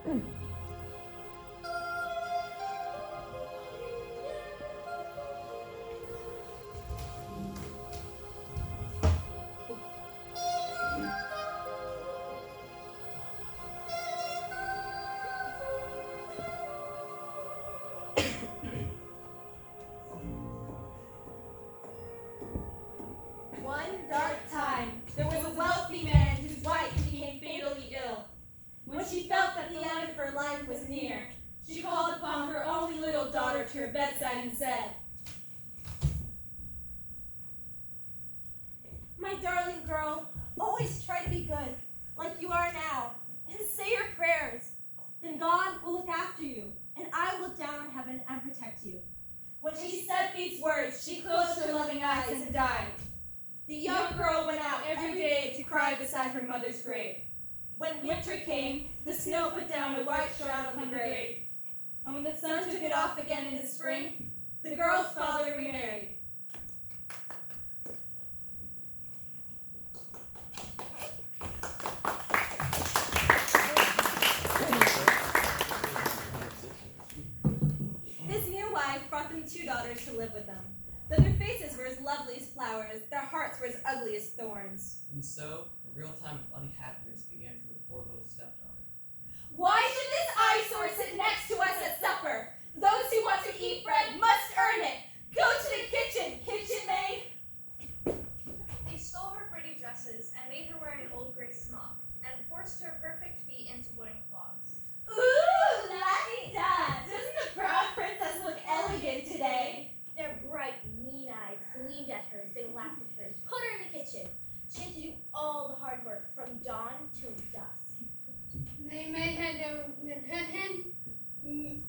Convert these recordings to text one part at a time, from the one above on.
One dark time, there was a wealthy man whose wife became fatally ill. When she felt that the end of her life was near, she called upon her only little daughter to her bedside and said, "My darling girl, always try to be good, like you are now, and say your prayers. Then God will look after you, and I will look down in heaven and protect you." When she said these words, she closed her loving eyes and died. The young girl went out every day to cry beside her mother's grave. When winter came, the snow put down a white shroud on the grave. And when the sun took it off again in the spring, the girl's father remarried. His new wife brought them 2 daughters to live with them. Though their faces were as lovely as flowers, their hearts were as ugly as thorns. And so, a real time of unhappiness began for the poor little stepdaughter. Why should this eyesore sit next to us at supper? Those who want to eat bread must earn it. Go to the kitchen, kitchen maid. They stole her pretty dresses and made her wear an old gray smock, and forced her perfect feet into wooden clogs. Ooh, la-di-da! Doesn't the proud princess look elegant today? Their bright, mean eyes gleamed at her as they laughed at her and put her in the kitchen. She had to do all the hard work from dawn till dusk. They made her do the cooking, made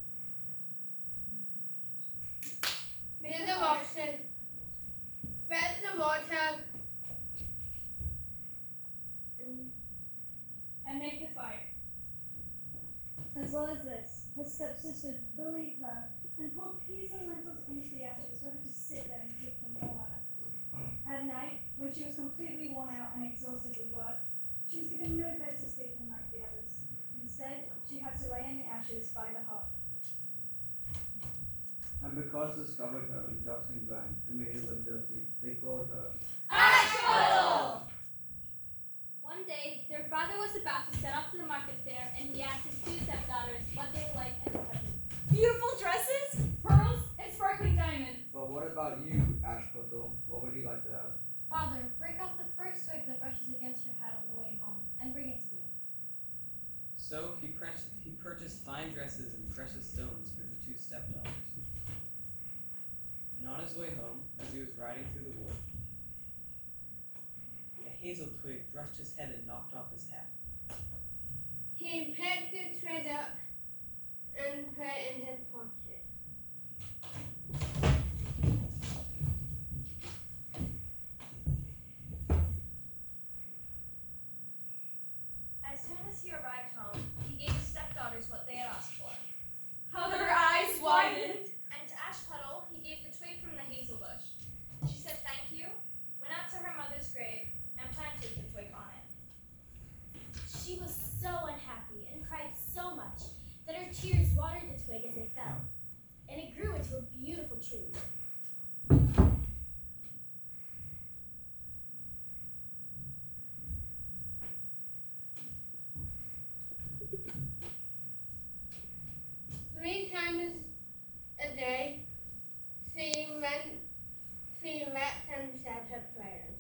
the washing, fed the water, and make the fire. As well as this, her stepsisters bullied her and poured peas and lentils into the ashes for her to sit there and pick them all out. At night, when she was completely worn out and exhausted with work, she was given no bed to sleep in like the others. Instead, she had to lay in the ashes by the hearth. And because this covered her in dust and grime and made her look dirty, they called her Ashputtel! One day, their father was about to set off to the market fair, and he asked his 2 stepdaughters what they would like as a present. Beautiful dresses? Pearls and sparkling diamonds. But what about you, Ashputtel? What would you like to have? Father, break off the first twig that brushes against your hat on the way home, and bring it to me. So he purchased fine dresses and precious stones for the 2 stepdaughters. And on his way home, as he was riding through the wood, a hazel twig brushed his head and knocked off his hat. he picked the twig up and put it in his pocket. As soon as he arrived home, he gave his stepdaughters what they had asked for. How her eyes widened. And to Ashputtel, he gave the twig from the hazel bush. She said thank you, went out to her mother's grave, and planted the twig on it. She was so unhappy and cried so much that her tears watered the twig as they fell, and it grew into a beautiful tree. Three times a day, she wept and said her prayers.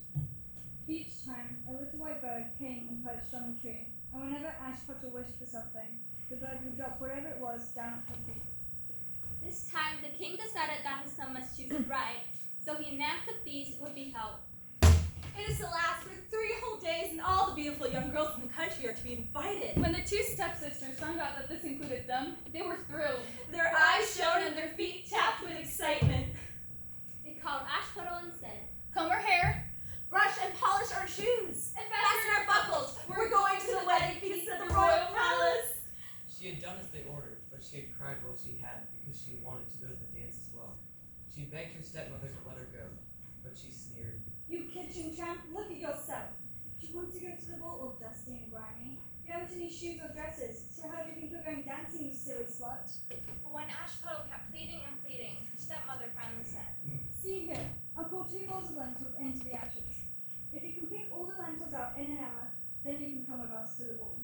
Each time, a little white bird came and perched on the tree, and whenever Ashputtel wished for something, the bird would drop whatever it was down at her feet. This time, the king decided that his son must choose a bride, so he announced a feast would be held. It is to last for 3 whole days, and all the beautiful young girls in the country are to be invited. When the 2 stepsisters found out that this included them, they were thrilled. Their eyes shone and their feet tapped with excitement. They called Ashputtel and said, "Comb her hair, Brush and polish our shoes, and fasten our buckles. We're going to the wedding feast at the royal palace." She had done as they ordered, but she had cried while she hadn't because she wanted to go to the dance as well. She begged her stepmother to let her go, but she sneered. "You kitchen tramp, look at yourself. Do you want to go to the ball all dusty and grimy? You haven't any shoes or dresses, So how do you think you're going dancing, you silly slut? But when Ashputtel kept pleading and pleading, her stepmother finally said, See here, I'll pour 2 bowls of lentils into the ashes. If you can pick all the lentils out in an hour, then you can come with us to the ball.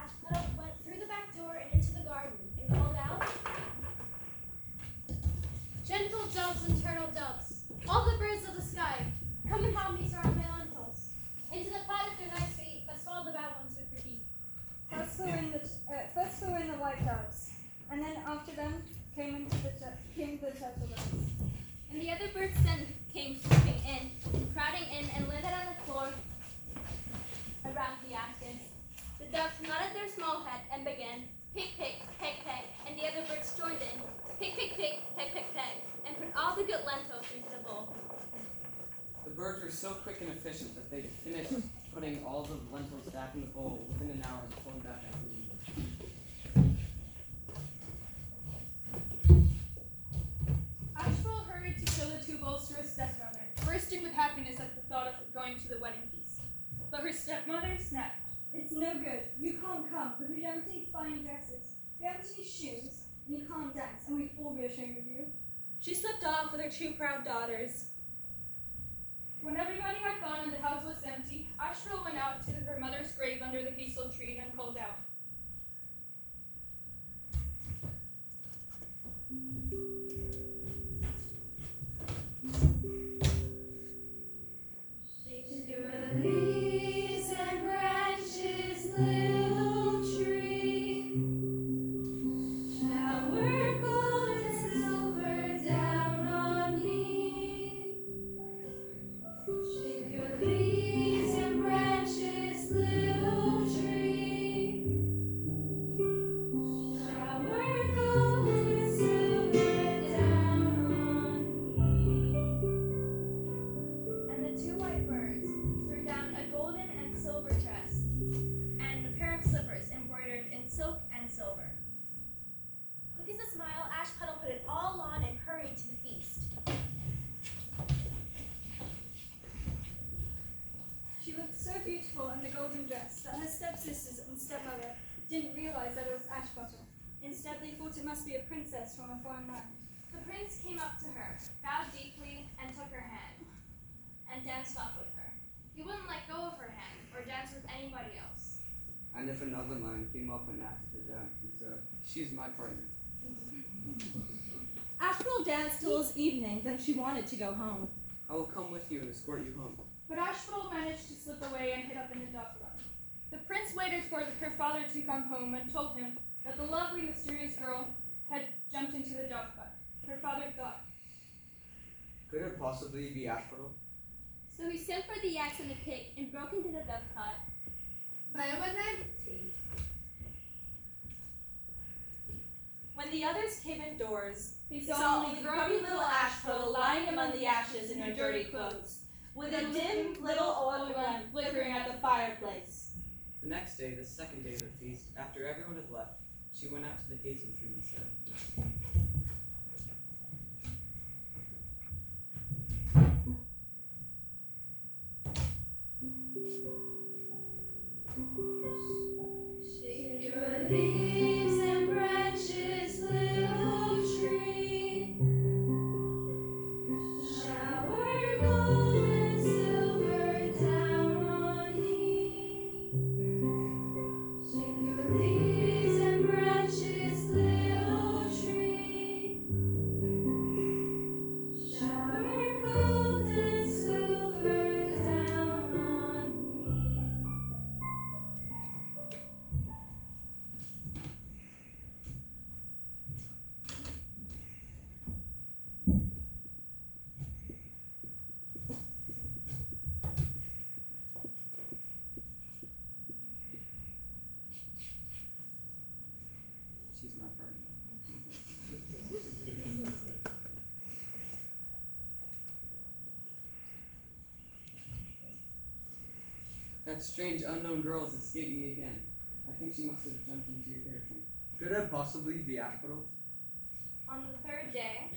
Ashputtel went through the back door and into the garden and called out, Gentle doves and turtle doves, all the birds of the sky, come and help me surround my lentils. Into the pot if they're nice to eat, but swallow the bad ones with your teeth. First flew in the white doves, and then after them came the turtle doves. And the other birds then came swooping in, crowding in, and landed on the floor around the ashes. The doves nodded their small head and began pick, pick, peck, peck, and the other birds joined in, pick, pick, pick, peck, peck, peck, and put all the good lentils into the bowl. The birds were so quick and efficient that they finished putting all the lentils back in the bowl within an hour and pulling back after eating. Ashputtel hurried to show the 2 bowls to her stepmother, bursting with happiness at the thought of going to the wedding feast. But her stepmother snapped. It's no good. You can't come because you haven't any fine dresses. You haven't any shoes, and you can't dance, and we'd all be ashamed of you. She slipped off with her 2 proud daughters. When everybody had gone and the house was empty, Ashputtel went out to her mother's grave under the hazel tree and called out, Leaves and branches, little tree, shower gold and silver down on me. Shake your leaves and branches, little tree, shower gold and silver down on me. And the 2 white birds threw down a golden and silver dress, and a pair of slippers embroidered in silk and silver. quick as a smile, Ashputtel put it all on and hurried to the feast. She looked so beautiful in the golden dress that her stepsisters and stepmother didn't realize that it was Ashputtel. Instead, they thought it must be a princess from a foreign land. The prince came up to her, bowed deeply, and took her hand, and danced off with her. He wouldn't let go of her hand or dance with anybody else. And if another man came up and asked to dance, he said, "She's my partner." Ashputtel danced till it was evening, then she wanted to go home. I will come with you and escort you home. but Ashputtel managed to slip away and hid up in the duck run. The prince waited for her father to come home and told him that the lovely, mysterious girl had jumped into the duck hut. Her father thought, Could it possibly be Ashputtel? So he sent for the axe and the pick and broke into the dove hut. But it was empty. When the others came indoors, he they saw only grubby little Ashputtel lying among the ashes in her dirty clothes, with a dim little oil lamp flickering at the fireplace. The next day, the second day of the feast, after everyone had left, she went out to the hazel tree and said, Shake your leaves and branches, little tree. Shower gold and silver down on me. Shake your leaves and branches, little tree. Shower gold and silver down on me. She's my partner. "That strange unknown girl has escaped me again. I think she must have jumped into your pear tree." Could it possibly be Ashputtel? On the third day,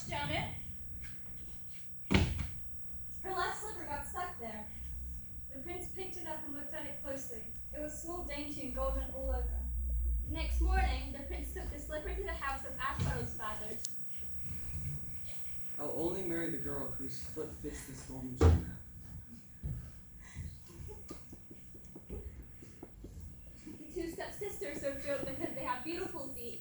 march down it. Her left slipper got stuck there. The prince picked it up and looked at it closely. It was small, dainty, and golden all over. Next morning, the prince took the slipper to the house of Ashputtel's father. I'll only marry the girl whose foot fits this golden shoe. The two stepsisters are thrilled because they have beautiful feet.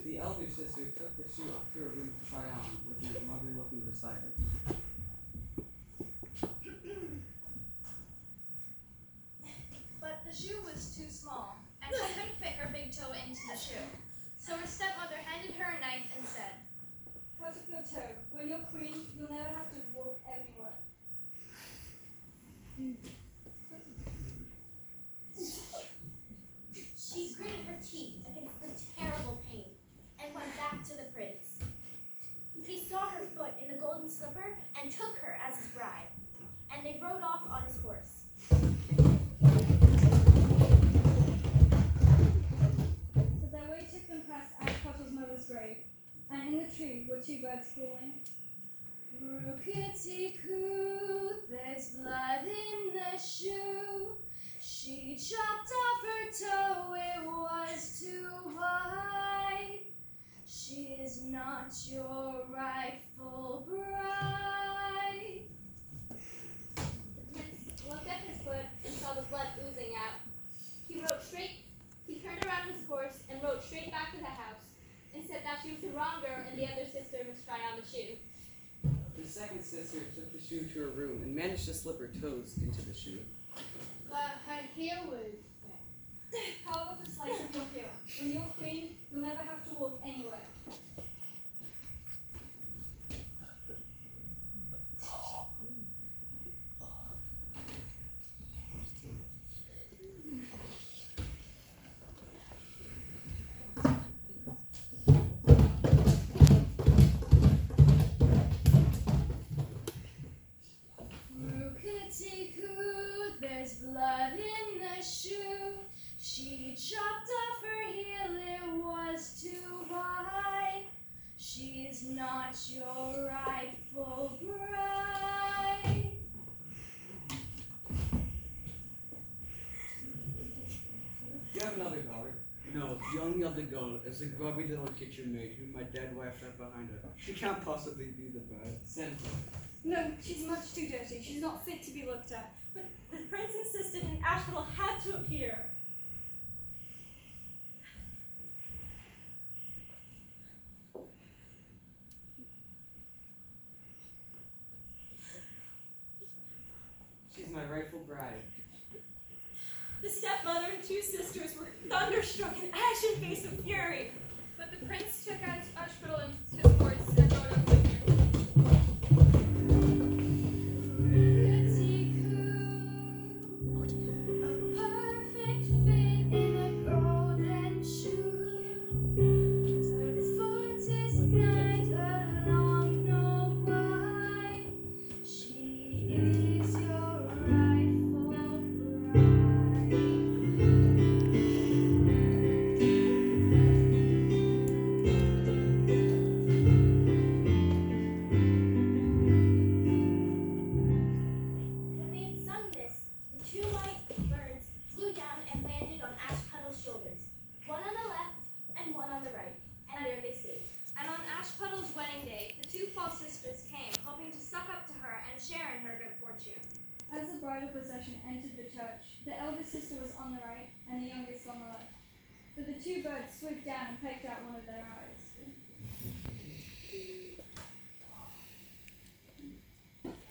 The elder sister took the shoe up to her room to try on, with her mother looking beside her. But the shoe was too small, and she couldn't fit her big toe into the shoe. So her stepmother handed her a knife and said, Cut off your toe. When you're queen, you'll never have to walk anywhere. She gritted her teeth against the terrible pain and went back to the prince. He saw her foot in the golden slipper and took her as his bride, and they rode off on his horse. But their way took them past Ashputtel's mother's grave, and in the tree were two birds calling. Rookity-coo, there's blood in the shoe. She chopped off her toe, it was too wide. She is not your rightful bride. The prince looked at his foot and saw the blood oozing out. He turned around his horse and rode straight back to the house and said that she was the wrong girl and the other sister must try on the shoe. The second sister took the shoe to her room and managed to slip her toes into the shoe. But her heel was Cut off a slice of your heel. When you're queen, you'll never have to walk anywhere. Rookity-coo, there's blood in the shoe. She chopped off her heel, it was too wide. She's not your rightful bride. You have another daughter. No, the only other girl is the grubby little kitchen maid whom my dead wife left behind her. She can't possibly be the bird. Send her. No, she's much too dirty. She's not fit to be looked at. But the prince insisted and Ashputtel had to appear. She's my rightful bride. The stepmother and two sisters were thunderstruck and ashen-faced with fury. But the prince took Ashputtel and his horse and rode up with her. A perfect fit in a golden shoe. Her foot is night along no wide. She is your rightful bride. When they had sung this, the two white birds flew down and landed on Ashputtel's shoulders, one on the left and one on the right, and there they stayed. and on Ashputtel's wedding day, the two false sisters came, hoping to suck up to her and share in her good fortune. As the bridal procession entered the church, the eldest sister was on the right and the youngest on the left. But the two birds swooped down and pecked out one of their eyes.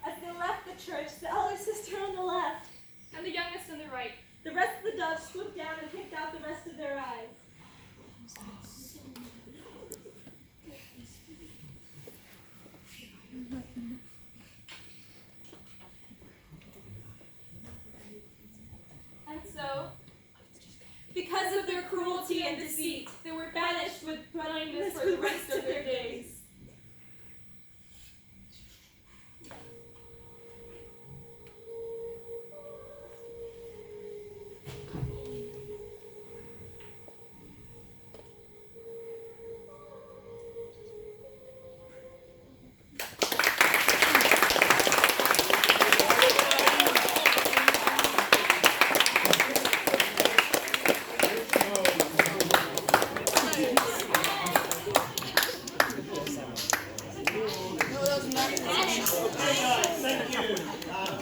As they left the church, the elder sister on the left, And the youngest on the right. the rest of the doves swooped down and picked out the rest of their eyes. And so, Because of their cruelty and deceit, they were banished with blindness for the rest of their days.